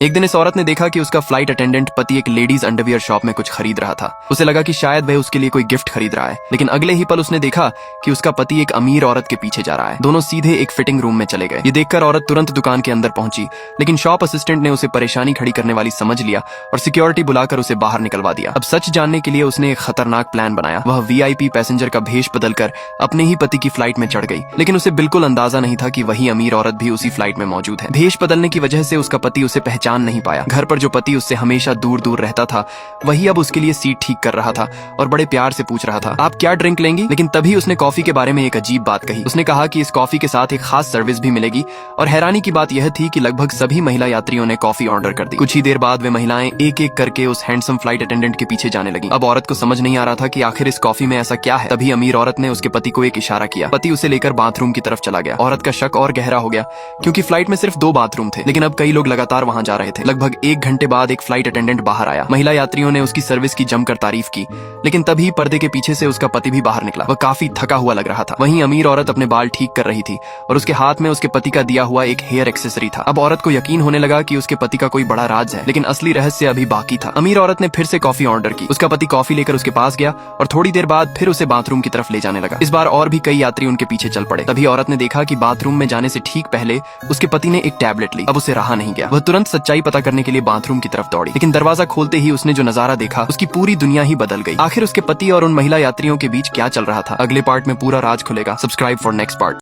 एक दिन इस औरत ने देखा कि उसका फ्लाइट अटेंडेंट पति एक लेडीज अंडरवियर शॉप में कुछ खरीद रहा था। उसे लगा कि शायद वह उसके लिए कोई गिफ्ट खरीद रहा है, लेकिन अगले ही पल उसने देखा कि उसका पति एक अमीर औरत के पीछे जा रहा है। दोनों सीधे एक फिटिंग रूम में चले गए। ये देखकर औरत तुरंत दुकान के अंदर पहुंची, लेकिन शॉप असिस्टेंट ने उसे परेशानी खड़ी करने वाली समझ लिया और सिक्योरिटी बुलाकर उसे बाहर निकलवा दिया। अब सच जानने के लिए उसने एक खतरनाक प्लान बनाया। वह वीआईपी पैसेंजर का भेष बदलकर अपने ही पति की फ्लाइट में चढ़ गई, लेकिन उसे बिल्कुल अंदाजा नहीं था कि वही अमीर औरत भी उसी फ्लाइट में मौजूद है। भेष बदलने की वजह से उसका पति उसे पहचान नहीं पाया। घर पर जो पति उससे हमेशा दूर दूर रहता था, वही अब उसके लिए सीट ठीक कर रहा था और बड़े प्यार से पूछ रहा था, आप क्या ड्रिंक लेंगी? लेकिन तभी उसने कॉफी के बारे में एक अजीब बात कही। उसने कहा कि इस कॉफी के साथ एक खास सर्विस भी मिलेगी, और हैरानी की बात यह थी कि लगभग सभी महिला यात्रियों ने कॉफी ऑर्डर कर दी। कुछ ही देर बाद वे महिलाएं एक एक करके उस हैंडसम फ्लाइट अटेंडेंट के पीछे जाने लगी। अब औरत को समझ नहीं आ रहा था कि आखिर इस कॉफी में ऐसा क्या है। तभी अमीर औरत ने उसके पति को एक इशारा किया। पति उसे लेकर बाथरूम की तरफ चला गया। औरत का शक और गहरा हो गया, क्योंकि फ्लाइट में सिर्फ 2 बाथरूम थे, लेकिन अब कई लोग लगातार वहां जा रहे थे। लगभग 1 घंटे बाद एक फ्लाइट अटेंडेंट बाहर आया। महिला यात्रियों ने उसकी सर्विस की जमकर तारीफ की, लेकिन तभी पर्दे के पीछे से उसका पति भी बाहर निकला। वह काफी थका हुआ लग रहा था। वहीं अमीर औरत अपने बाल ठीक कर रही थी और उसके हाथ में उसके पति का दिया हुआ एक हेयर एक्सेसरी था। अब औरत को यकीन होने लगा कि उसके पति का कोई बड़ा राज है, लेकिन असली रहस्य अभी बाकी था। अमीर औरत ने फिर से कॉफी ऑर्डर की। उसका पति कॉफी लेकर उसके पास गया और थोड़ी देर बाद फिर उसे बाथरूम की तरफ ले जाने लगा। इस बार और भी कई यात्री उनके पीछे चल पड़े। तभी औरत ने देखा कि बाथरूम में जाने से ठीक पहले उसके पति ने एक टैबलेट ली। अब उसे रहा नहीं गया। वह तुरंत सच्चाई पता करने के लिए बाथरूम की तरफ दौड़ी, लेकिन दरवाजा खोलते ही उसने जो नजारा देखा, उसकी पूरी दुनिया ही बदल गई। आखिर उसके पति और उन महिला यात्रियों के बीच क्या चल रहा था? अगले पार्ट में पूरा राज खुलेगा। Subscribe for next part.